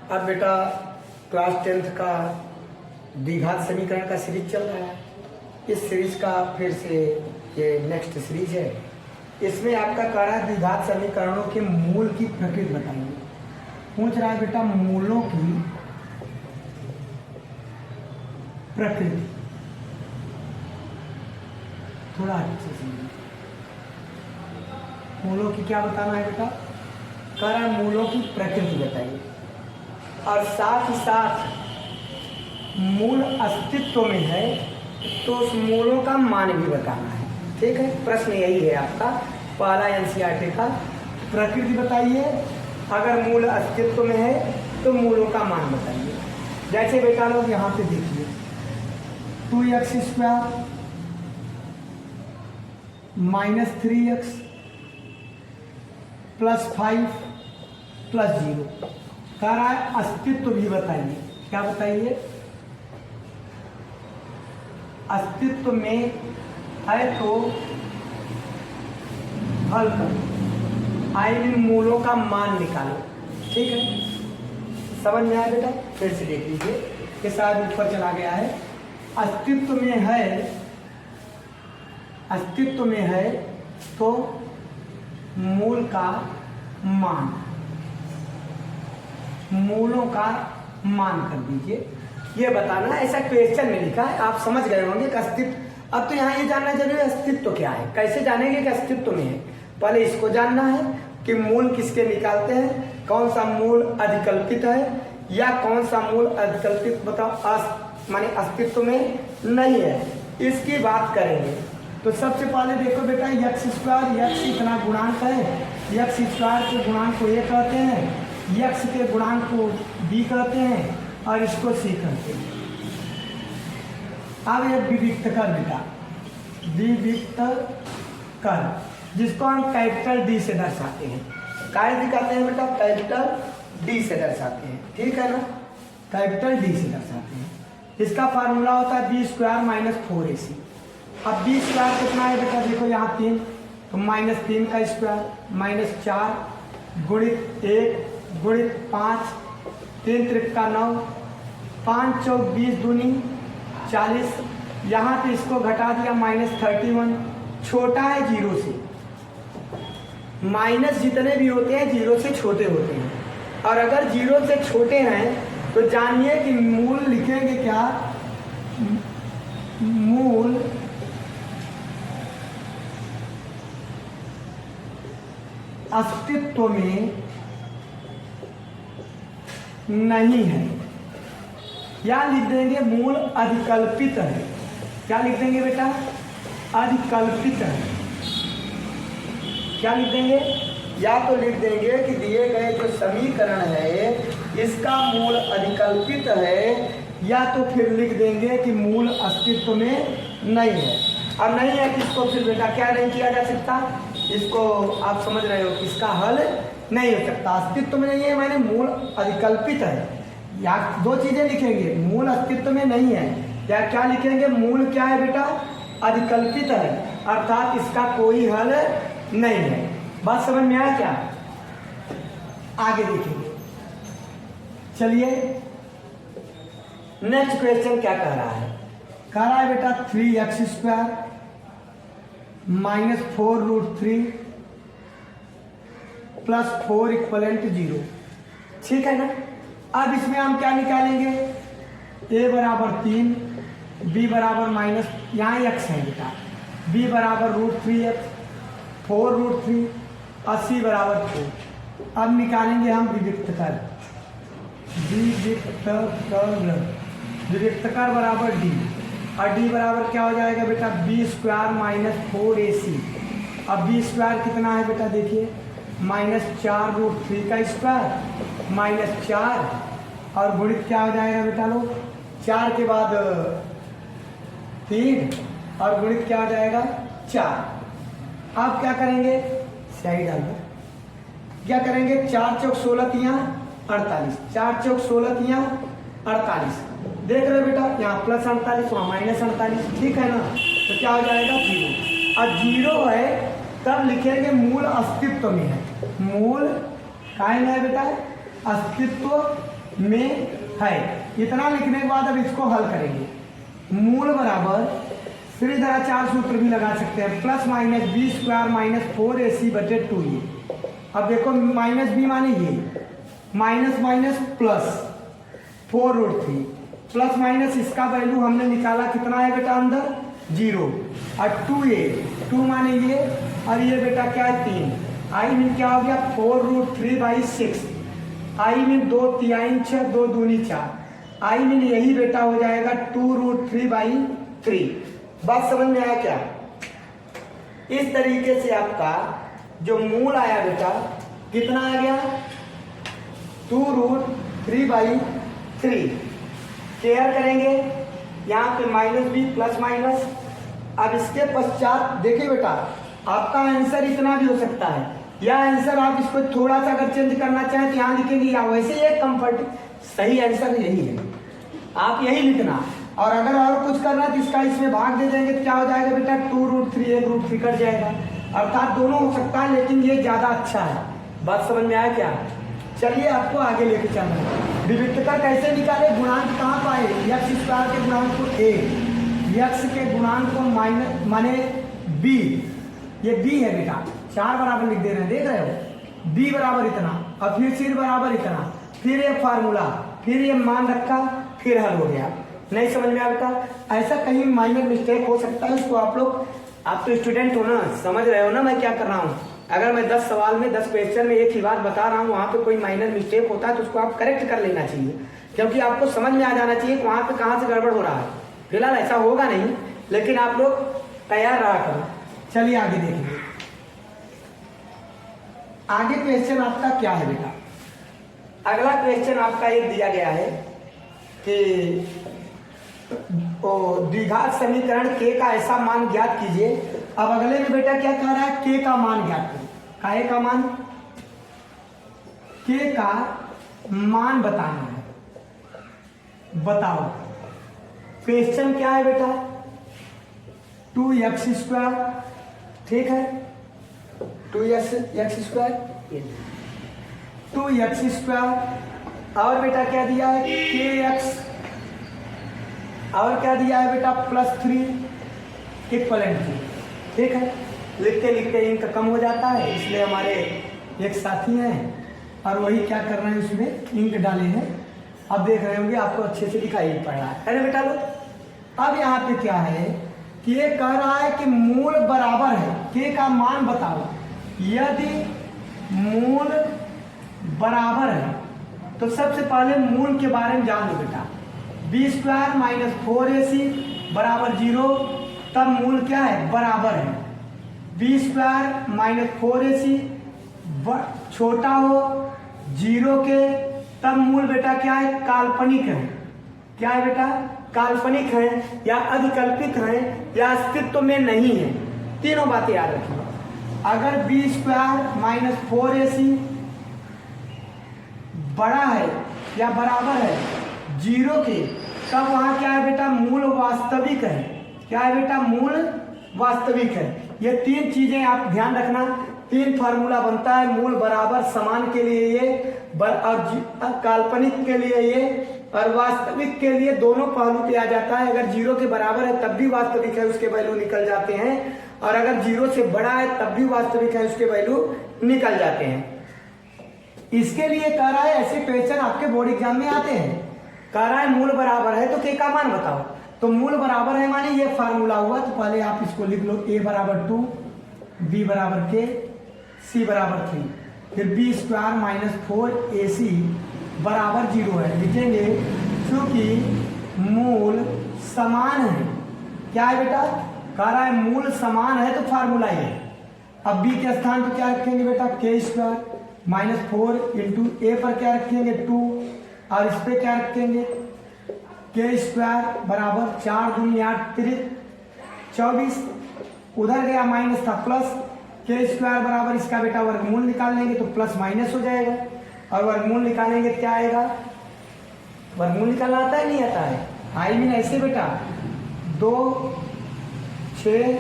अब बेटा class 10th का द्विघात समीकरण का सीरीज चल रहा है। इस सीरीज का फिर से ये नेक्स्ट सीरीज है। इसमें आपका कह रहा है द्विघात समीकरणों के मूल की प्रकृति बताइए। पूछ रहा है बेटा मूलों की प्रकृति। थोड़ा अच्छे से मूलों की क्या बताना है बेटा? कह रहा है मूलों की प्रकृति बताइए और साथ ही साथ मूल अस्तित्व में है तो उस मूलों का मान भी बताना है। ठीक है, प्रश्न यही है आपका पहला एनसीईआरटी का। प्रकृति बताइए, अगर मूल अस्तित्व में है तो मूलों का मान बताइए। जैसे बेटा लोग यहाँ पे देखिए 2x² - 3x +5 +0 कह रहा है अस्तित्व भी बताइए। क्या बताइए? अस्तित्व में है तो हल करो, आइए मूलों का मान निकालो। ठीक है, समझ में आया बेटा? फिर से देख लीजिए कि शायद ऊपर चला गया है। अस्तित्व में है तो मूल का मान, मूलों का मान कर दीजिए। ये बताना, ऐसा क्वेश्चन में लिखा है, आप समझ गए होंगे कि अस्तित्व। अब तो यहाँ ये जानना जरूरी है अस्तित्व क्या है। कैसे जानेंगे कि अस्तित्व में है? पहले इसको जानना है कि मूल किसके निकालते हैं, कौन सा मूल अधिकल्पित है या कौन सा मूल अधिकल्पित बताओ माने अस्तित्व में नहीं है, इसकी बात करेंगे। तो सबसे पहले देखो बेटा x² इतना गुणांक है, x² के गुणांक को a कहते हैं, x के गुणांक को b कहते हैं और इसको c कहते हैं। अब ये विविक्त कर बेटा, विविक्त कर, जिसको हम कैपिटल D से दर्शाते हैं। काय दिखाते हैं बेटा? कैपिटल D से दर्शाते हैं। ठीक है ना, कैपिटल D से दर्शाते हैं। इसका फार्मूला होता है b² - 4ac। अब b² कितना है बेटा? देखो यहाँ 3, तो -3 का स्क्वायर -4 गुणित 1 गुणित 5, 3 त्रिक का 9, 5 चौक 20 दूनी 40। यहाँ पे इसको घटा दिया -31। छोटा है 0 से, माइनस जितने भी होते हैं 0 से छोटे होते हैं। और अगर 0 से छोटे हैं तो जानिए कि मूल लिखेंगे क्या? मूल अस्तित्व में नहीं है, या लिख देंगे मूल अधिकल्पित है। क्या लिख देंगे बेटा? अधिकल्पित है। क्या लिख देंगे? या तो लिख देंगे कि दिए गए जो समीकरण है इसका मूल अधिकल्पित है, या तो फिर लिख देंगे कि मूल अस्तित्व में नहीं है। अब नहीं है कि इसको फिर बेटा क्या नहीं किया जा सकता? इसको आप समझ रहे हो, इसका हल नहीं हो सकता। अस्तित्व में नहीं है माने मूल अधिकल्पित है। या दो चीजें लिखेंगे, मूल अस्तित्व में नहीं है, या क्या लिखेंगे? मूल क्या है बेटा? अधिकल्पित है, अर्थात इसका कोई हल नहीं है। बात समझ में आया क्या? आगे देखेंगे। चलिए नेक्स्ट क्वेश्चन क्या कह रहा है? कह रहा है बेटा 3x² - 4√3 +4 = 0। ठीक है ना? अब इसमें हम क्या निकालेंगे? a = 3, b - यहाँ x है बेटा, b = √3x, 4√3 और c = 4। अब निकालेंगे हम विविक्त कर। विविक्त कर बराबर d, और d बराबर क्या हो जाएगा बेटा? b² - 4ac। अब b² कितना है बेटा? देखिए -4√3 का स्क्वायर -4 और गुणित क्या हो जाएगा बेटा लोग? 4 के बाद 3 और गुणित क्या हो जाएगा? 4। अब क्या करेंगे? सही डाल दो। क्या करेंगे? 4 चौक 16 तियाँ 48, 4 चौक 16 तियाँ 48। देख रहे हो बेटा, यहाँ +48 वहाँ -48। ठीक है ना? तो क्या हो जाएगा? 0। अब 0 है तब लिखेंगे मूल अस्तित्व में है। मूल काहे में है बेटा? अस्तित्व में है। इतना लिखने के बाद अब इसको हल करेंगे। मूल बराबर श्रीधराचार्य सूत्र भी लगा सकते हैं, plus minus b square minus 4ac बटे 2a। अब देखो माइनस बी माने ये, minus minus plus 4√3, plus minus इसका वैल्यू हमने निकाला कितना है बेटा अंदर 0, और 2a 2 माने ये, और ये बेटा क्या है 3, आई मीन क्या हो गया 4√3/6, आई मीन 2 3 6 2 दूनी 4, आई मीन यही बेटा हो जाएगा 2√3/3। बात समझ में आया क्या? इस तरीके से आपका जो मूल आया बेटा कितना आ गया 2√3/3। केयर करेंगे यहाँ पे माइनस भी प्लस माइनस। अब इसके पश्चात देखिए बेटा आपका आंसर इतना भी हो सकता है, या आंसर आप इसको थोड़ा सा अगर चेंज करना चाहें तो यहाँ लिखेंगे, या वैसे एक कंफर्ट सही आंसर यही है, आप यही लिखना। और अगर और कुछ करना है तो इसका इसमें भाग दे देंगे तो क्या हो जाएगा बेटा 2√3 1√3 कट जाएगा, अर्थात दोनों हो सकता है लेकिन ये ज़्यादा अच्छा है। बात समझ में आया क्या? चलिए आपको आगे लेके चलना है। विविधता कैसे निकाले, गुणांक कहाँ पाए, यक्स स्क्वायर के गुणांक को a, यक्स के गुणांक को माइनस माने b, ये b है बेटा, 4 बराबर लिख दे रहे हैं, देख रहे हो b बराबर इतना, और फिर c बराबर इतना, फिर ये फार्मूला, फिर ये मान रखा, फिर हल हो गया। नहीं समझ में आता, ऐसा कहीं माइनर मिस्टेक हो सकता है, उसको आप लोग, आप तो स्टूडेंट हो ना, समझ रहे हो ना मैं क्या कर रहा हूँ। अगर मैं 10 सवाल में 10 क्वेश्चन में एक ही बात बता रहा हूँ, वहाँ पे कोई माइनर मिस्टेक होता है तो उसको आप करेक्ट कर लेना चाहिए, क्योंकि आपको समझ में आ जाना चाहिए कि वहाँ पे कहाँ से गड़बड़ हो रहा है। फिलहाल ऐसा होगा नहीं, लेकिन आप लोग तैयार रहा करो। चलिए आगे देखेंगे। आगे क्वेश्चन आपका क्या है बेटा? अगला क्वेश्चन आपका एक दिया गया है कि द्विघात समीकरण के का ऐसा मान ज्ञात कीजिए। अब अगले में बेटा क्या कह रहा है, के का मान ज्ञात करो। काहे का मान, के का मान बताना है, बताओ। क्वेश्चन क्या है बेटा 2x², ठीक है 2x², 2x², और बेटा क्या दिया है kx, और क्या दिया है बेटा +3 इक्वलेंट, ठीक है। लिखते लिखते इंक कम हो जाता है, इसलिए हमारे एक साथी हैं और वही क्या कर रहे हैं, उसमें इंक डाले हैं। अब देख रहे होंगे आपको अच्छे से दिखाई पड़ रहा है ना बेटा लोग। अब यहाँ पे क्या है कि ये कह रहा है कि मूल बराबर है, के का मान बताओ। यदि मूल बराबर है तो सबसे पहले मूल के बारे में जान लो बेटा। b² - 4ac बराबर 0, तब मूल क्या है बराबर है। b² - 4ac छोटा हो 0 के, तब मूल बेटा क्या है काल्पनिक है। क्या है बेटा काल्पनिक है, या अधिकल्पित है, या अस्तित्व में नहीं है। तीनों बातें याद रखिए। अगर b² - 4ac बड़ा है या बराबर है 0 के, तब वहां क्या है बेटा मूल वास्तविक है। क्या है बेटा मूल वास्तविक है। ये 3 चीजें आप ध्यान रखना। 3 फार्मूला बनता है, मूल बराबर समान के लिए ये, और काल्पनिक के लिए ये, और वास्तविक के लिए दोनों पहलू पे आ जाता है। अगर 0 के बराबर है तब भी वास्तविक है, उसके वैल्यू निकल जाते हैं, और अगर 0 से बड़ा है तब भी वास्तविक है, उसके वैल्यू निकल जाते हैं। इसके लिए कह रहा है, ऐसे क्वेश्चन आपके बोर्ड एग्जाम में आते हैं। कह रहा है मूल बराबर है तो के का मान बताओ। तो मूल बराबर है माने ये फार्मूला हुआ, तो पहले आप इसको लिख लो, a बराबर 2, b बराबर k, c बराबर 3, फिर b² - 4ac बराबर 0 है। लिखेंगे क्योंकि मूल समान है। क्या है बेटा कह रहा है मूल समान है, तो फार्मूला ये। अब b के स्थान पर क्या रखेंगे बेटा k² - 4 × a पर क्या रखेंगे 2, और इस पे क्या रखेंगे k² बराबर 4 दूनी 8 24, उधर गया माइनस था प्लस, k² बराबर इसका बेटा वर्गमूल निकाल लेंगे तो प्लस माइनस हो जाएगा, और वर्गमूल निकालेंगे क्या आएगा, वर्गमूल निकालना आता है नहीं आता है, आई मीन ऐसे बेटा 2 6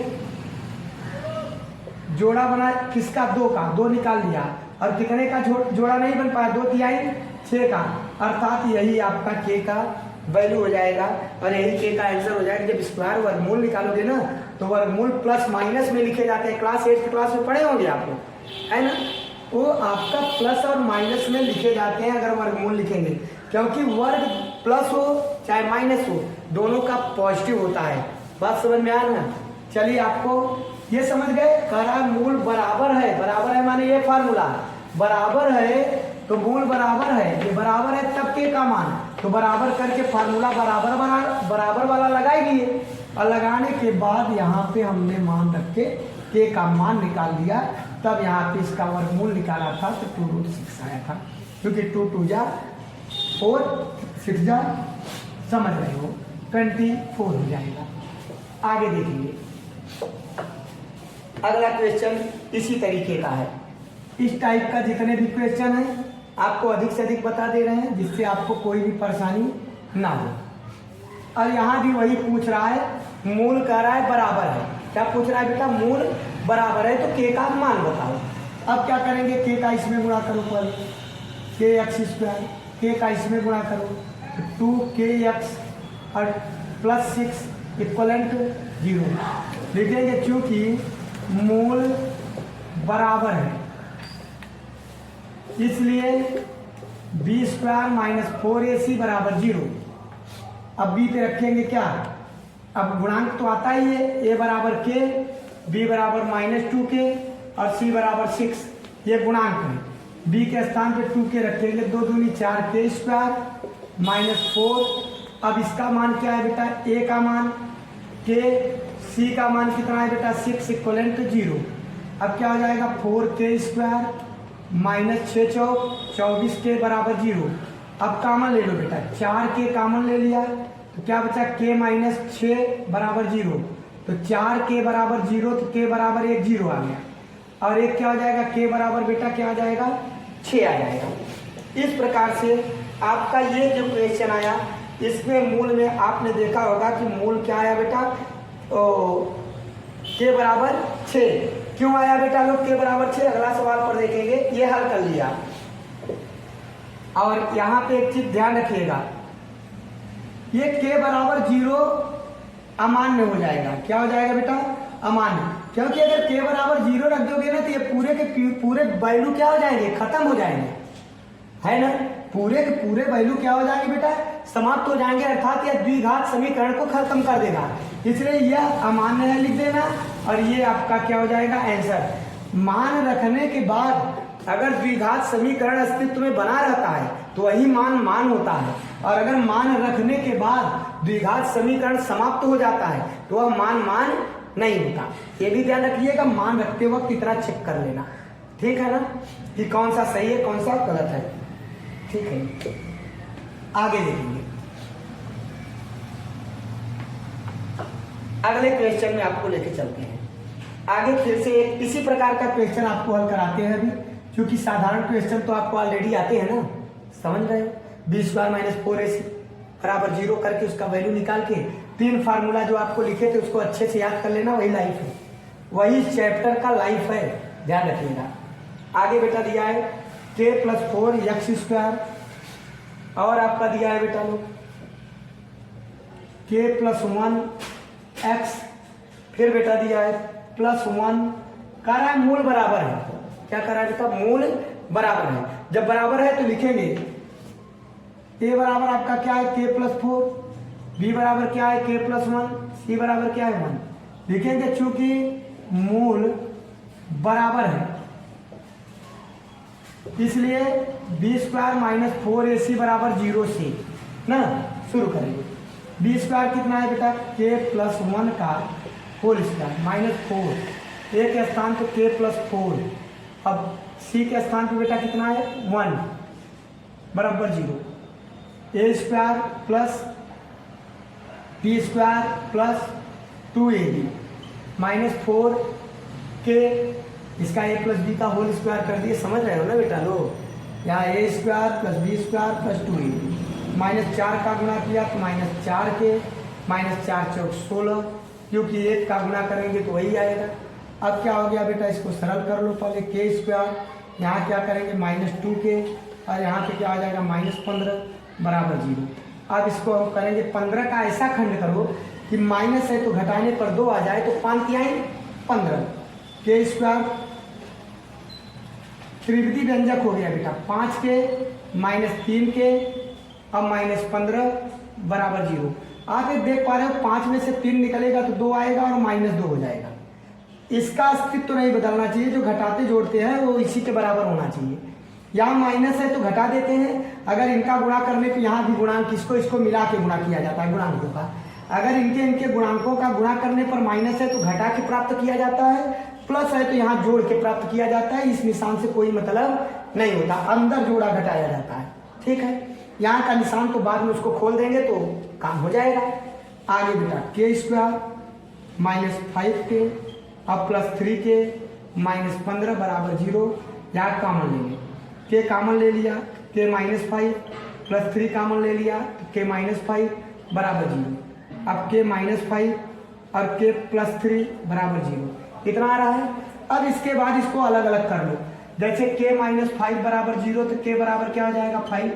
जोड़ा बना किसका 2 का, 2 निकाल लिया, और कितने का जोड़ा नहीं बन पाया 2 तिहाई 6 का, अर्थात यही आपका के का वैल्यू हो जाएगा और यही के का आंसर हो जाएगा। जब स्क्वायर वर्गमूल निकालोगे ना तो वर्गमूल प्लस माइनस में लिखे जाते हैं, क्लास 8 की क्लास में पढ़े होंगे आप लोग, है ना। वो आपका प्लस और माइनस में लिखे जाते हैं अगर वर्गमूल लिखेंगे, क्योंकि वर्ग प्लस हो चाहे माइनस हो दोनों का पॉजिटिव होता है। बात समझ में आया ना। चलिए आपको ये समझ गए, करा मूल बराबर है माने ये फार्मूला बराबर है तो मूल बराबर है, ये बराबर है तब के का मान, तो बराबर करके फार्मूला बराबर वाला लगाई दिए और लगाने के बाद यहाँ पे हमने मान रख के का मान निकाल दिया, तब यहाँ पे इसका वर्गमूल निकाला था तो 2√6 आया था, क्योंकि 2 2 जा 4 6 जा समझ रहे हो 24 हो जाएगा। आगे देखिए अगला क्वेश्चन इसी तरीके का है। इस टाइप का जितने भी क्वेश्चन हैं आपको अधिक से अधिक बता दे रहे हैं जिससे आपको कोई भी परेशानी ना हो। और यहाँ भी वही पूछ रहा है, मूल कह रहा है बराबर है। क्या पूछ रहा है बेटा? मूल बराबर है तो के का मान बताओ। अब क्या करेंगे, के का इसमें गुणा करो, पहले के एक्स स्क्वायर, के का इसमें गुणा करो 2kx और प्लस 6 इक्वलेंट 0 लिखेंगे, चूंकि मूल बराबर है इसलिए बी स्क्वायर माइनस 4ac बराबर 0। अब बी पे रखेंगे क्या, अब गुणांक तो आता ही है, a बराबर k, b बराबर -2k और c बराबर 6, ये गुणांक है। b के स्थान पे 2k रखेंगे, 2 दूनी 4k स्क्वायर माइनस 4। अब इसका मान क्या है बेटा, a का मान k, c का मान कितना है बेटा 6 इक्वलेंट 0। अब क्या हो जाएगा 4k स्क्वायर माइनस 6 चौक 24k बराबर 0। अब कामन ले लो बेटा, 4k कामन ले लिया तो क्या बचा k माइनस 6 बराबर 0, तो 4k बराबर 0 तो k बराबर 1 0 आ गया और एक क्या हो जाएगा k बराबर बेटा क्या आ जाएगा 6 आ जाएगा। इस प्रकार से आपका ये जो क्वेश्चन आया इसमें मूल में आपने देखा होगा कि मूल क्या आया बेटा, k बराबर 6 क्यों आया बेटा लोग के बराबर 6, अगला सवाल पर देखेंगे, ये हल कर लिया। और यहाँ पे एक चीज ध्यान रखिएगा, ये के बराबर 0 अमान्य हो जाएगा। क्या हो जाएगा बेटा, अमान्य, क्योंकि अगर के बराबर 0 रख दोगे ना तो ये पूरे के पूरे वैल्यू क्या हो जाएंगे, खत्म हो जाएंगे, है ना। पूरे के पूरे वैल्यू क्या हो जाएंगे बेटा, समाप्त हो जाएंगे, अर्थात यह द्विघात समीकरण को खत्म कर देगा। इसलिए यह अमान्य है लिख देना और ये आपका क्या हो जाएगा आंसर। मान रखने के बाद अगर द्विघात समीकरण अस्तित्व में बना रहता है तो वही मान होता है, और अगर मान रखने के बाद द्विघात समीकरण समाप्त हो जाता है तो वह मान नहीं होता। ये भी ध्यान रखिएगा, मान रखते वक्त इतना चेक कर लेना, ठीक है ना, कि कौन सा सही है कौन सा गलत है, ठीक है। आगे देखेंगे, अगले क्वेश्चन में आपको लेके चलते हैं आगे। फिर से इसी प्रकार का क्वेश्चन आपको हल कराते हैं अभी, क्योंकि साधारण क्वेश्चन तो आपको ऑलरेडी आते हैं ना, समझ रहे हो। बी स्क्वायर माइनस 4ac बराबर 0 करके उसका वैल्यू निकाल के 3 फार्मूला जो आपको लिखे थे उसको अच्छे से याद कर लेना, वही लाइफ है, वही चैप्टर का लाइफ है, ध्यान रखिएगा। आगे बेटा दिया है k + 4x स्क्वायर और आपका दिया है बेटा लोग k + 1x, फिर बेटा दिया है +1, कह रहा है मूल बराबर है। क्या कह रहा है बेटा, मूल बराबर है। जब बराबर है तो लिखेंगे a बराबर आपका क्या है k + 4, b बराबर क्या है k + 1, c बराबर क्या है 1 लिखेंगे, चूंकि मूल बराबर है इसलिए बी स्क्वायर माइनस 4ac बराबर 0 से ना शुरू करेंगे। बी स्क्वायर कितना है बेटा, k + 1 का होल स्क्वायर माइनस 4, ए के स्थान पे k + 4, अब c के स्थान पे बेटा कितना है 1 बराबर 0, a square plus b square plus 2ab minus 4k, इसका a + b का होल स्क्वायर कर दिए, समझ रहे हो ना बेटा लोग। यहाँ a square + b square + 2ab minus 4 का गुणा किया तो -4k माइनस 4 चौक 16, क्योंकि 1 का गुणा करेंगे तो वही आएगा। अब क्या हो गया बेटा, इसको सरल कर लो, पहले k स्क्वायर, यहाँ क्या करेंगे -2k और यहाँ पे क्या आ जाएगा -15 बराबर 0। अब इसको हम करेंगे 15 का ऐसा खंड करो कि माइनस है तो घटाने पर 2 आ जाए, तो 5 तिहाई 15 के स्क्वायर त्रिविधि व्यंजक हो गया बेटा, 5 के -3 के अब -15 बराबर 0। आप एक देख पा रहे हो 5 में से 3 निकलेगा तो 2 आएगा और -2 हो जाएगा। इसका अस्तित्व तो नहीं बदलना चाहिए, जो घटाते जोड़ते हैं वो इसी के बराबर होना चाहिए। यहाँ माइनस है तो घटा देते हैं, अगर इनका गुणा करने पे यहाँ भी गुणांक इसको मिला के गुणा किया जाता है गुणांकों का। अगर इनके गुणांकों का गुणा करने पर माइनस है तो घटा के प्राप्त किया जाता है, प्लस है तो यहाँ जोड़ के प्राप्त किया जाता है। इस निशान से कोई मतलब नहीं होता, अंदर जोड़ा घटाया जाता है। ठीक है, यहाँ का निशान तो बाद में उसको खोल देंगे तो काम हो जाएगा। आगे बेटा के स्क्वायर -5 के अब +3 के -15 बराबर 0। यहाँ कॉमन लेंगे, के कॉमन ले लिया, के -5 +3 कॉमन ले लिया, के -5 बराबर 0। अब के -5 और के +3 बराबर 0, कितना आ रहा है। अब इसके बाद इसको अलग अलग कर लो, जैसे के -5 बराबर 0 तो के बराबर क्या हो जाएगा 5,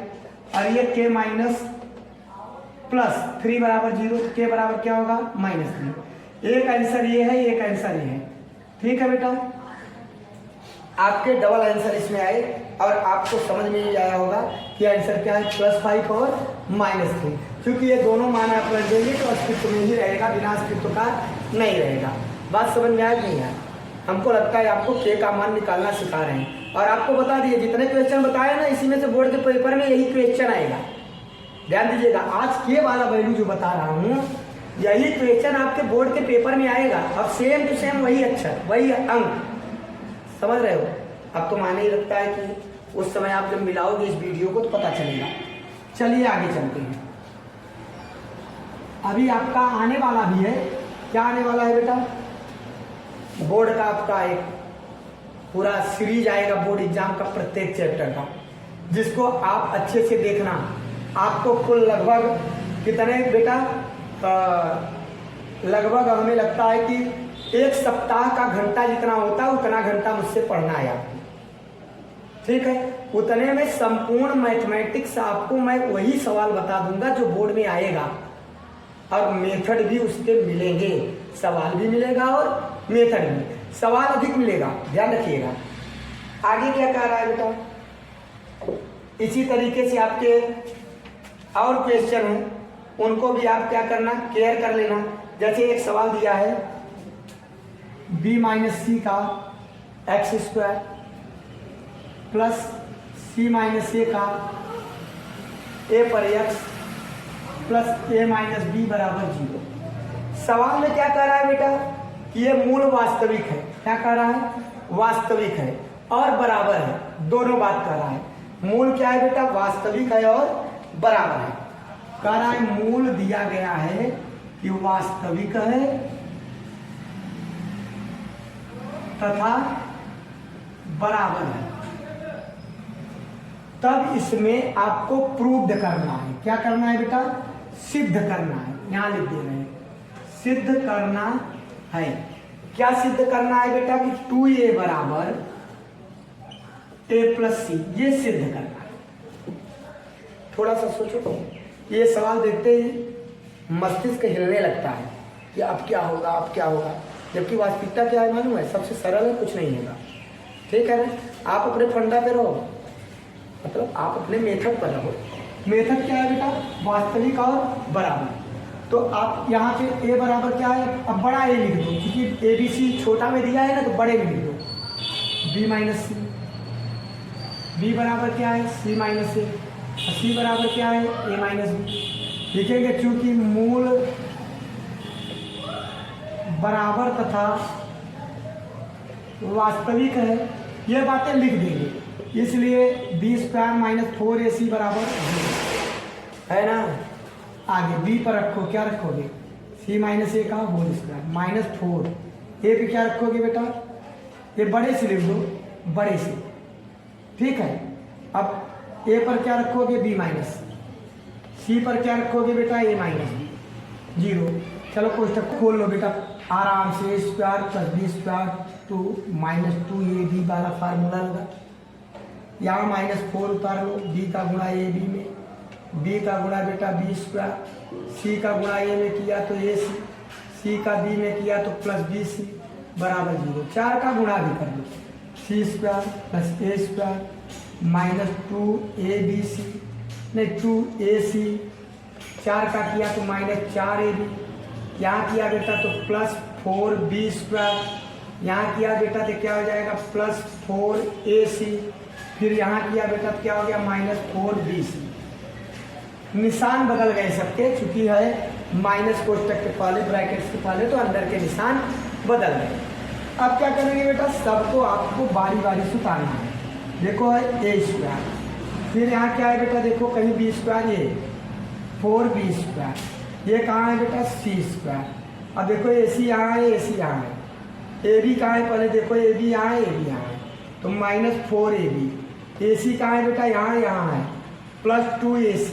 और ये के +3 बराबर 0 तो के बराबर क्या होगा -3। एक आंसर ये है, एक आंसर ये है। ठीक है बेटा, आपके डबल आंसर इसमें आए और आपको समझ में ही आया होगा कि आंसर क्या है, +5 और -3। क्योंकि ये दोनों मान आप रख देंगे तो अस्तित्व में ही रहेगा, बिना अस्तित्व का नहीं रहेगा। बात समझ में आया नहीं है? हमको लगता है आपको के का मान निकालना सिखा रहे हैं, और आपको बता दिए जितने क्वेश्चन बताए ना इसी में से बोर्ड के पेपर में यही क्वेश्चन आएगा। ध्यान दीजिएगा, आज के वाला वैल्यू जो बता रहा हूँ यही क्वेश्चन आपके बोर्ड के पेपर में आएगा। अब सेम टू सेम वही अक्षर वही अंक, समझ रहे हो। अब तो माने ही लगता है कि उस समय आप जब मिलाओगे इस वीडियो को तो पता चलेगा। चलिए आगे चलते हैं। अभी आपका आने वाला भी है, क्या आने वाला है बेटा, बोर्ड का आपका एक पूरा सीरीज आएगा बोर्ड एग्जाम का प्रत्येक चैप्टर का, जिसको आप अच्छे से देखना। आपको कुल लगभग कितने बेटा, लगभग हमें लगता है कि 1 सप्ताह का घंटा जितना होता है उतना घंटा मुझसे पढ़ना है आपको। ठीक है, उतने में संपूर्ण मैथमेटिक्स आपको मैं वही सवाल बता दूंगा जो बोर्ड में आएगा, और मेथड भी उसके मिलेंगे। सवाल भी मिलेगा और मेथड भी, सवाल अधिक मिलेगा, ध्यान रखिएगा। आगे क्या कह रहा है बेटा, इसी तरीके से आपके और क्वेश्चन हैं, उनको भी आप क्या करना, केयर कर लेना। जैसे एक सवाल दिया है b - c का x² प्लस c - a का a पर x प्लस a - b बराबर 0। सवाल में क्या कह रहा है बेटा कि ये मूल वास्तविक है, क्या कह रहा है, वास्तविक है और बराबर है, दोनों बात कर रहा है। मूल क्या है बेटा, वास्तविक है और बराबर है। कह रहा है मूल दिया गया है कि वास्तविक है तथा बराबर है, तब इसमें आपको प्रूव्ड करना है। क्या करना है बेटा, सिद्ध करना है। यहां लिख दे रहे हैं सिद्ध करना है। क्या सिद्ध करना है बेटा कि 2a बराबर a + c, ये सिद्ध करना है। थोड़ा सा सोचो, ये सवाल देखते ही मस्तिष्क हिलने लगता है कि अब क्या होगा, अब क्या होगा, जबकि वास्तविकता क्या है मालूम है, सबसे सरल है, कुछ नहीं होगा। ठीक है ना, आप अपने फंडा पे रहो, मतलब आप अपने मेथड पर रहो। मेथड क्या है बेटा, वास्तविक और बराबर। तो आप यहाँ पे a बराबर क्या है, अब बड़ा a लिख दो, क्योंकि a b c छोटा में दिया है ना, तो बड़े में लिख दो b - c। b बराबर क्या है, c - a, और c बराबर क्या है, a - b लिखेंगे। चूंकि मूल बराबर तथा वास्तविक है, ये बातें लिख देंगे, इसलिए b² - 4ac बराबर 0 है ना। आगे b पर रखो, क्या रखोगे, c - a का होल स्क्वायर -4। a पे क्या रखोगे बेटा, ये बड़े से लिख दो, बड़े से। ठीक है, अब a पर क्या रखोगे, b - c पर क्या रखोगे बेटा, a - 0। चलो कोष्टक खोल लो बेटा आराम से, a² + b² to -2ab वाला फार्मूला होगा। यहाँ -4 उतार लो, b का गुणा ए बी में, b का गुणा बेटा बी स्क्वायर, c का गुणा ए में किया तो ए सी, c का b में किया तो प्लस बी सी बराबर 0। 4 का गुणा भी कर लो, सी स्क्वायर प्लस ए स्क्वायर -2abc नहीं 2ac, 4 का किया तो -4ab, यहाँ किया बेटा तो प्लस 4b स्क्वायर, यहाँ किया बेटा तो क्या हो जाएगा प्लस 4ac, फिर यहाँ किया बेटा तो क्या हो गया -4bc। निशान बदल गए सबके, चूंकि है माइनस कोष्टक के पहले ब्रैकेट्स के पहले तो अंदर के निशान बदल गए। अब क्या करेंगे बेटा, सबको आपको बारी बारी से उतारना है। देखो है ए स्क्वायर, फिर यहाँ क्या है बेटा, देखो कहीं बी स्क्वायर, ये 4b स्क्वायर, ये कहाँ है बेटा सी स्क्वायर। अब देखो ए सी यहाँ है, ए सी यहाँ है, ए बी कहाँ है, पहले देखो ए बी यहाँ है, ए बी यहाँ है, तो -4ab, ए सी कहाँ है बेटा, यहाँ है, +2ac।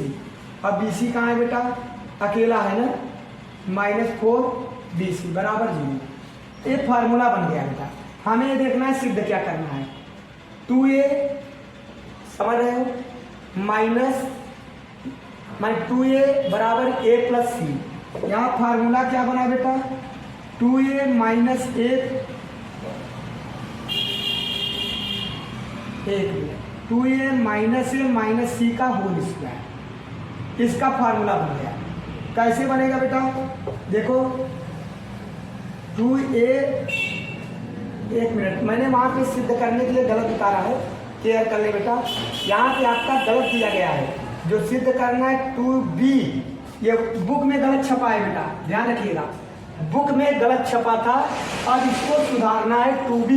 अब बी सी कहाँ है बेटा, अकेला है ना, -4bc बराबर 0। ये फार्मूला बन गया बेटा। हमें ये देखना है सिद्ध क्या करना है, 2a समझ रहे हो, -2a बराबर a प्लस सी। यहाँ फार्मूला क्या बना बेटा, 2a minus a, 2a minus a minus C का होल स्क्वायर, इसका फार्मूला बन गया। कैसे बनेगा बेटा, देखो 2a, एक मिनट, मैंने वहाँ पे सिद्ध करने के लिए गलत उतारा है, क्लियर कर ले बेटा। यहाँ पे आपका गलत दिया गया है, जो सिद्ध करना है 2b, ये बुक में गलत छपा है बेटा, ध्यान रखिएगा, बुक में गलत छपा था। अब इसको सुधारना है 2b,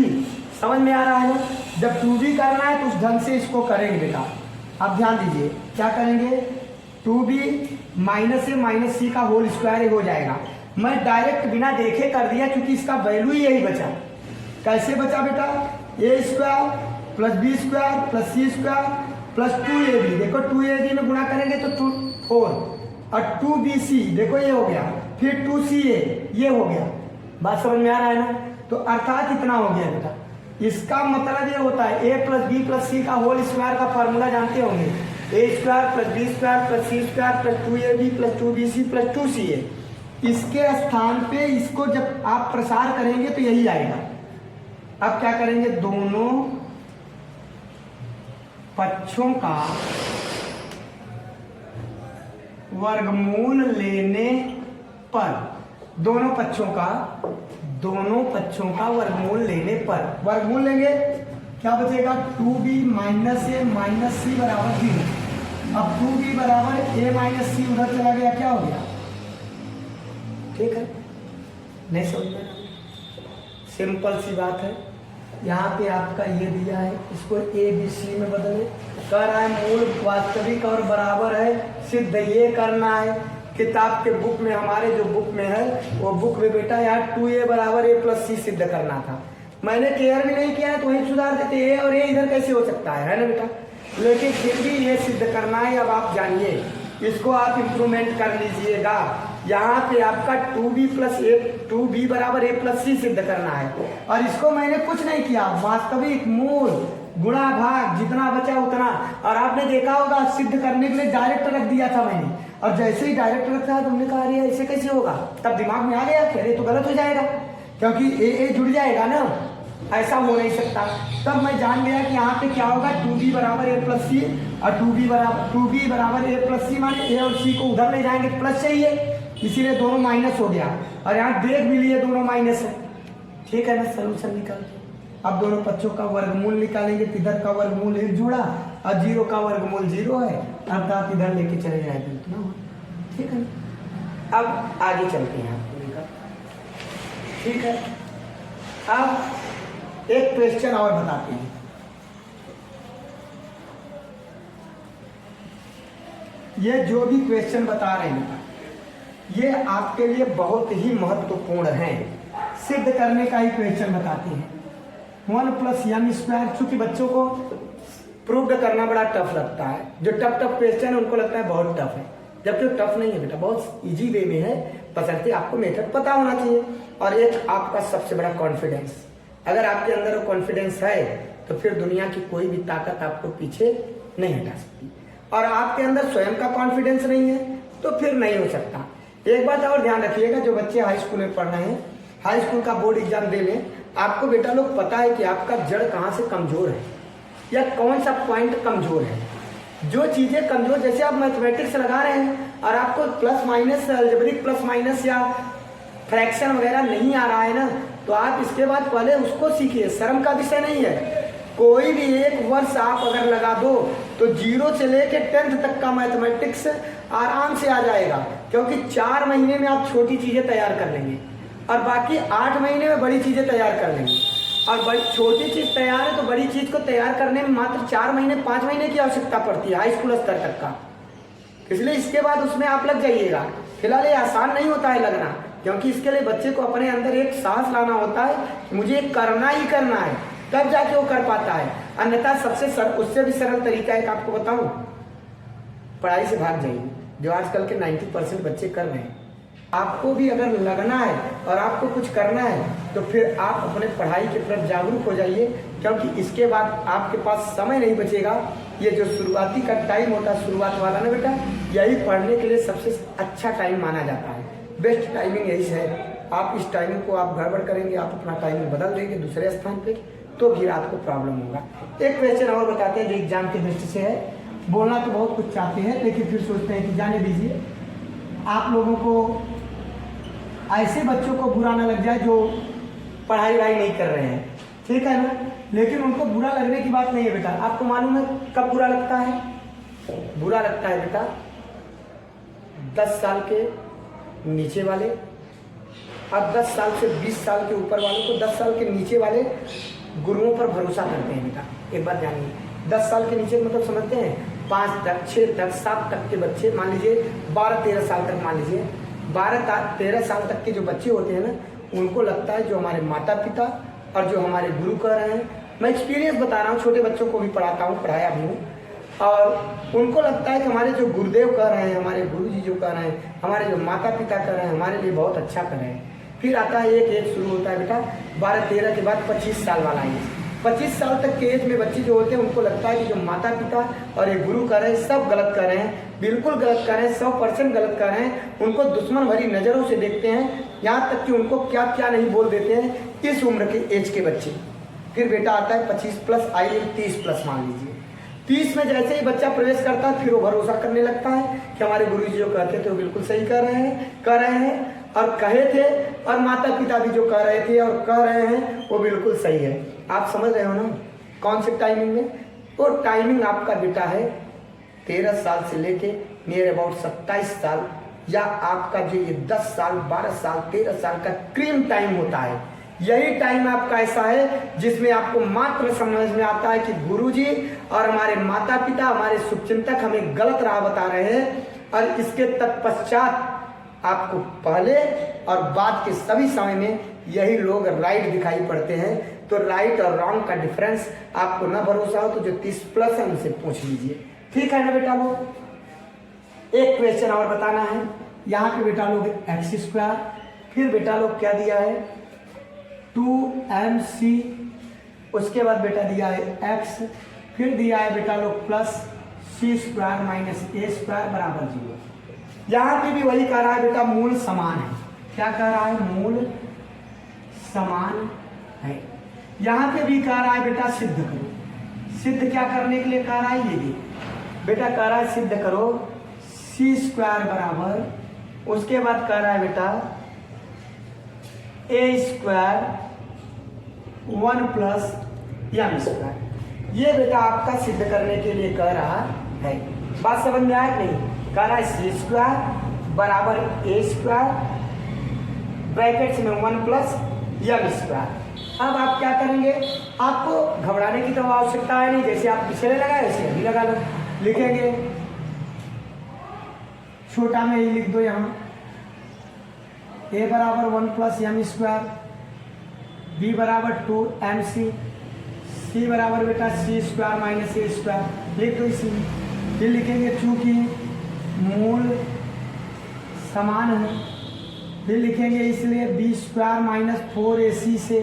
समझ में आ रहा है। जब 2b करना है तो उस ढंग से इसको करेंगे बेटा। अब ध्यान दीजिए क्या करेंगे, 2b माइनस ए माइनस सी का होल स्क्वायर हो जाएगा। मैं डायरेक्ट बिना देखे कर दिया क्योंकि इसका वैल्यू ही यही बचा। कैसे बचा बेटा, A square plus B square plus C square plus 2ab, देखो 2ab में गुणा करेंगे तो 4, और 2bc देखो ये हो गया, फिर 2ca ये हो गया। बात समझ में आ रहा है ना। तो अर्थात इतना हो गया बेटा। इसका मतलब ये होता है a plus B plus C का होल स्क्वायर का फॉर्मूला जानते होंगे, A square plus B square plus C square plus 2ab plus 2bc plus 2ca। इसके स्थान पे इसको जब आप प्रसार करेंगे तो यही आएगा। अब क्या करेंगे, दोनों पक्षों का वर्गमूल लेने पर, दोनों पक्षों का वर्गमूल लेने पर, वर्गमूल लेंगे क्या बचेगा, 2b माइनस ए माइनस सी बराबर 0। अब 2b बराबर ए माइनस सी उधर चला गया, क्या हो गया, ठीक है, नहीं समझ में, सिंपल सी बात है। यहाँ पे आपका ये दिया है, इसको ए बी सी में बदले, कह रहा है मूल वास्तविक और बराबर है, सिद्ध ये करना है। किताब के बुक में, हमारे जो बुक में है वो बुक में बेटा यार 2a बराबर a प्लस सी सिद्ध करना था। मैंने क्लियर भी नहीं किया है तो वही सुधार देते, ए और ए इधर कैसे हो सकता है ना बेटा, लेकिन फिर भी ये सिद्ध करना है। अब आप जानिए, इसको आप इम्प्रूवमेंट कर लीजिएगा। यहाँ पे आपका 2b बराबर a प्लस सी सिद्ध करना है, और इसको मैंने कुछ नहीं किया, वास्तविक मूल गुणा भाग जितना बचा उतना। और आपने देखा होगा सिद्ध करने के लिए डायरेक्ट रख दिया था मैंने, और जैसे ही डायरेक्ट रखा है तुमने कहा अरे ऐसे कैसे होगा, तब दिमाग में आ गया कि अरे तो गलत हो जाएगा क्योंकि ए जुड़ जाएगा ना, ऐसा हो नहीं सकता। तब मैं जान गया कि यहाँ पे क्या होगा, 2b बराबर a प्लस सी, और 2b बराबर a प्लस सी, माने a और c को उधर ले जाएंगे, प्लस चाहिए, इसीलिए दोनों माइनस हो गया। और यहाँ देख भी लिए दोनों माइनस है, ठीक है ना, सोल्यूशन निकल। अब दोनों पक्षों का वर्गमूल निकालेंगे, इधर का वर्गमूल 1 जुड़ा और 0 का वर्गमूल 0 है, अर्थात इधर लेके चले जाएंगे इतना, ठीक है। अब आगे चलते हैं, ठीक है। अब एक क्वेश्चन और बताते हैं। ये जो भी क्वेश्चन बता रहे हैं ये आपके लिए बहुत ही महत्वपूर्ण है, सिद्ध करने का ही क्वेश्चन बताते हैं। 1 प्लस m स्क्वायर, चूंकि बच्चों को प्रूव करना बड़ा टफ लगता है, जो टफ क्वेश्चन है उनको लगता है बहुत टफ है, जबकि टफ नहीं है बेटा, बहुत इजी वे में है, बशर्ते आपको मेथड पता होना चाहिए। और एक आपका सबसे बड़ा कॉन्फिडेंस, अगर आपके अंदर कॉन्फिडेंस है तो फिर दुनिया की कोई भी ताकत आपको पीछे नहीं हटा सकती। और आपके अंदर स्वयं का कॉन्फिडेंस नहीं है तो फिर नहीं हो सकता। एक बात और ध्यान रखिएगा, जो बच्चे हाई स्कूल में पढ़ रहे हैं, हाई स्कूल का बोर्ड एग्जाम दे लें, आपको बेटा लोग पता है कि आपका जड़ कहाँ से कमजोर है या कौन सा पॉइंट कमजोर है। जो चीजें कमजोर, जैसे आप मैथमेटिक्स लगा रहे हैं और आपको plus minus, algebraic plus minus या फ्रैक्शन वगैरह नहीं आ रहा है ना, तो आप इसके बाद पहले उसको सीखिए। शर्म का विषय नहीं है। कोई भी एक वर्ष आप अगर लगा दो तो 0 से लेके 10th तक का मैथमेटिक्स आराम से आ जाएगा, क्योंकि 4 महीने में आप छोटी चीजें तैयार कर लेंगे और बाकी 8 महीने में बड़ी चीजें तैयार कर लेंगे। और बड़ी छोटी चीज तैयार है तो बड़ी चीज को तैयार करने में मात्र 4 महीने 5 महीने की आवश्यकता पड़ती है हाई स्कूल स्तर तक का। इसलिए इसके बाद उसमें आप लग जाइएगा। फिलहाल ये आसान नहीं होता है लगना, क्योंकि इसके लिए बच्चे को अपने अंदर एक साहस लाना होता है कि मुझे करना ही करना है, तब जाके वो कर पाता है। अन्यथा उससे भी सरल तरीका है कि आपको बताऊं, पढ़ाई से भाग जाइए, जो आजकल के 90% बच्चे कर रहे हैं। आपको भी अगर लगना है और आपको कुछ करना है तो फिर आप अपने पढ़ाई के प्रति जागरूक हो जाइए, क्योंकि इसके बाद आपके पास समय नहीं बचेगा। ये जो शुरुआती का टाइम होता है, शुरुआत वाला ना बेटा, यही पढ़ने के लिए सबसे अच्छा टाइम माना जाता है। बेस्ट टाइमिंग यही है। आप इस टाइमिंग को आप गड़बड़ करेंगे, आप अपना टाइमिंग बदल देंगे दूसरे स्थान पे, तो फिर आपको प्रॉब्लम होगा। एक क्वेश्चन और बताते हैं जो एग्जाम की दृष्टि से है। बोलना तो बहुत कुछ चाहते हैं लेकिन फिर सोचते हैं कि जाने दीजिए, आप लोगों को ऐसे बच्चों को बुरा ना लग जाए जो पढ़ाई वढ़ाई नहीं कर रहे हैं, ठीक है ना। लेकिन उनको बुरा लगने की बात नहीं है बेटा। आपको मालूम है कब बुरा लगता है? बुरा लगता है बेटा 10 साल के नीचे वाले और 10 साल से 20 साल के ऊपर वालों को। 10 साल के नीचे वाले गुरुओं पर भरोसा करते हैं बेटा। एक बात जानिए, 10 साल के नीचे मतलब समझते हैं 5 तक, 6 तक, 7 तक के बच्चे, मान लीजिए 12-13 साल तक, मान लीजिए 12-13 साल तक के जो बच्चे होते हैं ना, उनको लगता है जो हमारे माता पिता और जो हमारे गुरु कह रहे हैं, मैं एक्सपीरियंस बता रहा हूँ, छोटे बच्चों को भी पढ़ाता हूँ, पढ़ाया भी हूँ, और उनको लगता है कि हमारे जो गुरुदेव कह रहे हैं, हमारे गुरुजी जो कह रहे हैं, हमारे जो माता पिता कह रहे हैं, हमारे लिए बहुत अच्छा कर रहे हैं। फिर आता है एक एज शुरू होता है बेटा 12-13 के बाद 25 साल वाला एज। 25 साल तक के एज में बच्चे जो होते हैं उनको लगता है कि जो माता पिता और ये गुरु कर रहे हैं सब गलत कर रहे हैं, बिल्कुल गलत कर रहे हैं, 100% गलत कर रहे हैं। उनको दुश्मन भरी नज़रों से देखते हैं, यहाँ तक कि उनको क्या क्या नहीं बोल देते हैं इस उम्र के एज के बच्चे। फिर बेटा आता है 25+, आइए 30+ मान लीजिए। 30 में जैसे ही बच्चा प्रवेश करता है फिर वो भरोसा करने लगता है कि हमारे गुरुजी जो कहते थे वो बिल्कुल सही कर रहे हैं और कहे थे, और माता पिता भी जो कह रहे थे और कह रहे हैं वो बिल्कुल सही है। आप समझ रहे हो ना कौन से टाइमिंग में? वो टाइमिंग आपका बेटा है 13 साल से लेके नियर अबाउट 27 साल, या आपका जो ये 10 साल, 12 साल, 13 साल का क्रीम टाइम होता है। यही टाइम आपका ऐसा है जिसमें आपको मात्र समझ में आता है कि गुरुजी और हमारे माता पिता, हमारे शुभचिंतक हमें गलत राह बता रहे हैं, और इसके तत्पश्चात आपको पहले और बाद के सभी समय में यही लोग राइट दिखाई पड़ते हैं। तो राइट और रॉन्ग का डिफरेंस आपको ना भरोसा हो तो जो 30+ है उनसे पूछ लीजिए, ठीक है ना बेटा लोग। एक क्वेश्चन और बताना है। यहाँ पे बेटा लोग x², फिर बेटा लोग क्या दिया है 2mc, उसके बाद बेटा दिया है x, फिर दिया है बेटा लोग +c² - a² बराबर 0। यहाँ पे भी वही कह रहा है बेटा मूल समान है। क्या कह रहा है? मूल समान है। यहाँ पे भी कह रहा है बेटा सिद्ध करो। सिद्ध क्या करने के लिए कह रहा है? ये भी बेटा कह रहा है सिद्ध करो c² बराबर, उसके बाद कह रहा है बेटा a² 1+m²। ये बेटा आपका सिद्ध करने के लिए कह रहा है। बात समझ में आया कि नहीं? कह रहा है c² बराबर a² ब्रैकेट्स में 1+m²। अब आप क्या करेंगे? आपको घबराने की तो आवश्यकता है नहीं, जैसे आप पिछले लगाए वैसे अभी लगा लो। लिखेंगे छोटा में ही लिख दो, यहाँ a बराबर 1+m², b बराबर 2mc, c बराबर बेटा c² - a² लिख दो इसी में। फिर लिखेंगे चूंकि मूल समान है, फिर लिखेंगे इसलिए b² - 4ac से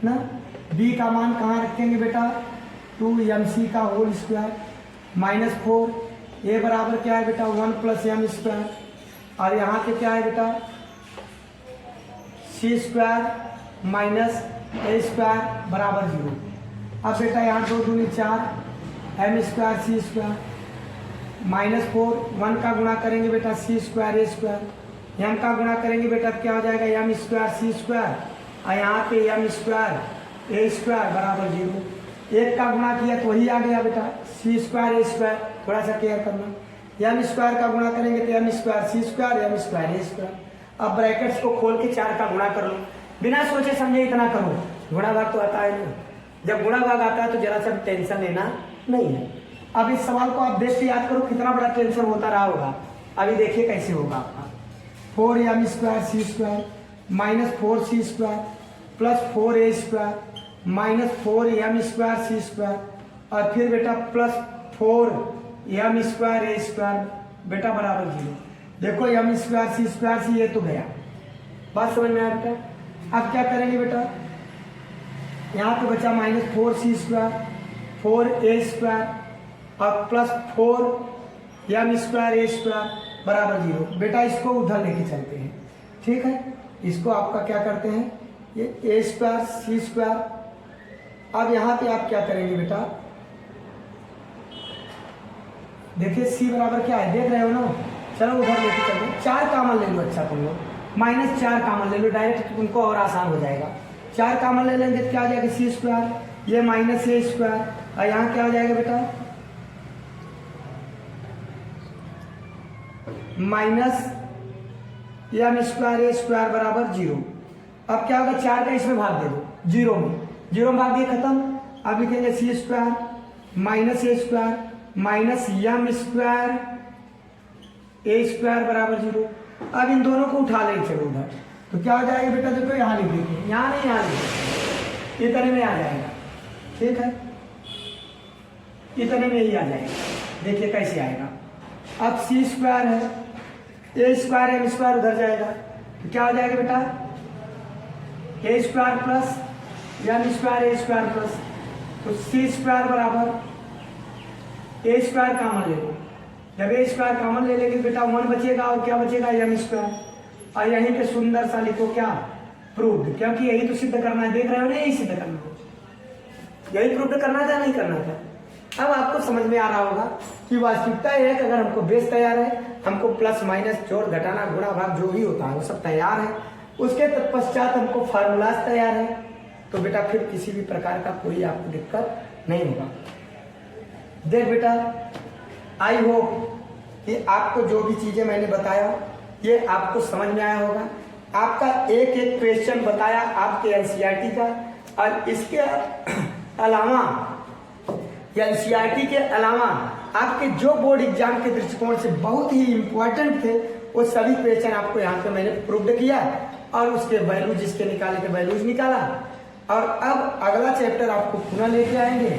ना बी का मान कहाँ रखेंगे बेटा, 2mc का होल स्क्वायर -4, ए बराबर क्या है बेटा 1 + m स्क्वायर, और यहाँ पे क्या है बेटा c स्क्वायर - a स्क्वायर बराबर 0। अब बेटा यहाँ 2 दूनी 4, m स्क्वायर c स्क्वायर -4, 1 का गुणा करेंगे बेटा c square a square, m का गुणा करेंगे बेटा क्या हो जाएगा m स्क्वायर c स्क्वायर, और यहाँ पे m स्क्वायर a स्क्वायर बराबर 0। 1 का गुणा किया तो वही आ गया बेटा c स्क्वायर a स्क्वायर, थोड़ा सा केयर करना, m स्क्वायर का गुणा करेंगे तो m square c square m square a square. अब ब्रैकेट्स को खोल के 4 का गुणा कर लो, बिना सोचे समझे इतना करो, गुणा भाग तो आता है ना, जब गुणा भाग आता है तो जरा सा टेंशन लेना नहीं है। अब इस सवाल को आप देख के याद करो, कितना बड़ा टेंशन होता रहा होगा, अभी देखिए कैसे होगा आपका। 4m square c square -4c square + 4a square -4m square c square, और फिर बेटा +4m स्क्वायर a स्क्वायर बेटा बराबर 0। देखो m स्क्वायर c स्क्वायर से ये तो गया, बात समझ में आया बेटा। अब क्या करेंगे बेटा, यहाँ पे बचा -4c स्क्वायर 4a स्क्वायर और +4m स्क्वायर a स्क्वायर बराबर 0। बेटा इसको उधर लेके चलते हैं, ठीक है, इसको आपका क्या करते हैं, ये a स्क्वायर c स्क्वायर। अब यहाँ पे आप क्या करेंगे बेटा, देखिए c बराबर क्या है देख रहे हो ना, चलो उधर लेके चलते हैं। 4 कामन ले लो, अच्छा तुम लोग -4 कामन ले लो, डायरेक्ट उनको और आसान हो जाएगा। 4 कामन ले लेंगे तो क्या आ जाएगा c स्क्वायर, ये -a स्क्वायर, और यहाँ क्या हो जाएगा बेटा -m स्क्वायर a स्क्वायर बराबर 0। अब क्या होगा, 4 का इसमें भाग दे दो 0 में भाग दिए खत्म। अब लिखेंगे c square -a square -m square a square बराबर 0। अब इन दोनों को उठा लेंगे चलो उधर, तो क्या हो जाएगा बेटा, देखो यहाँ लिख देंगे, यहाँ नहीं यहाँ लिख, इतने में आ जाएगा, ठीक है, इतने में ही आ जाएगा। देखिए कैसे आएगा, अब c स्क्वायर है, a स्क्वायर m स्क्वायर उधर जाएगा, तो क्या हो जाएगा बेटा a square plus m square a square plus, तो c स्क्वायर बराबर a स्क्वायर कॉमन ले लो, जब a स्क्वायर कॉमन ले लेंगे बेटा 1 बचेगा, और क्या बचेगा m स्क्वायर, और यहीं पे सुंदर सा लिखो क्या प्रूव्ड, क्योंकि यही तो सिद्ध करना है, देख रहे हो ना, यही सिद्ध करना है, यही प्रूव्ड करना था, नहीं करना था। अब आपको समझ में आ रहा होगा कि वास्तविकता यह है कि अगर हमको बेस तैयार है, हमको प्लस माइनस जोड़ घटाना गुणा भाग जो भी होता है वो सब तैयार है, उसके तत्पश्चात हमको फार्मूलाज तैयार है, तो बेटा फिर किसी भी प्रकार का कोई आपको दिक्कत नहीं होगा। देख बेटा, आई होप कि आपको जो भी चीजें मैंने बताया ये आपको समझ में आया होगा। आपका एक एक क्वेश्चन बताया आपके एनसीईआरटी का, और इसके अलावा एनसीईआरटी के अलावा आपके जो बोर्ड एग्जाम के दृष्टिकोण से बहुत ही इम्पोर्टेंट थे वो सभी क्वेश्चन आपको यहाँ पे मैंने प्रूव्ड किया, और उसके वैल्यू जिसके निकाले थे वैल्यूज निकाला, और अब अगला चैप्टर आपको पुनः लेके आएंगे।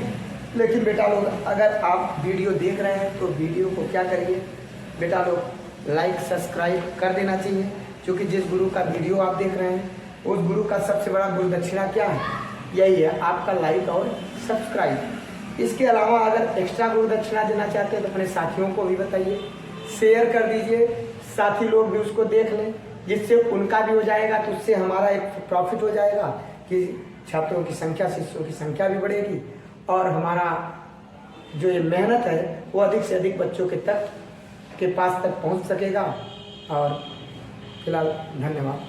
लेकिन बेटा लोग अगर आप वीडियो देख रहे हैं तो वीडियो को क्या करिए बेटा लोग, लाइक सब्सक्राइब कर देना चाहिए, क्योंकि जिस गुरु का वीडियो आप देख रहे हैं उस गुरु का सबसे बड़ा गुरु दक्षिणा क्या है, यही है आपका लाइक और सब्सक्राइब। इसके अलावा अगर एक्स्ट्रा गुरु दक्षिणा देना चाहते हैं तो अपने साथियों को भी बताइए, शेयर कर दीजिए, साथी लोग भी उसको देख लें, जिससे उनका भी हो जाएगा, तो उससे हमारा एक प्रॉफिट हो जाएगा कि छात्रों की संख्या, शिष्यों की संख्या भी बढ़ेगी, और हमारा जो ये मेहनत है वो अधिक से अधिक बच्चों के पास तक पहुंच सकेगा। और फिलहाल धन्यवाद।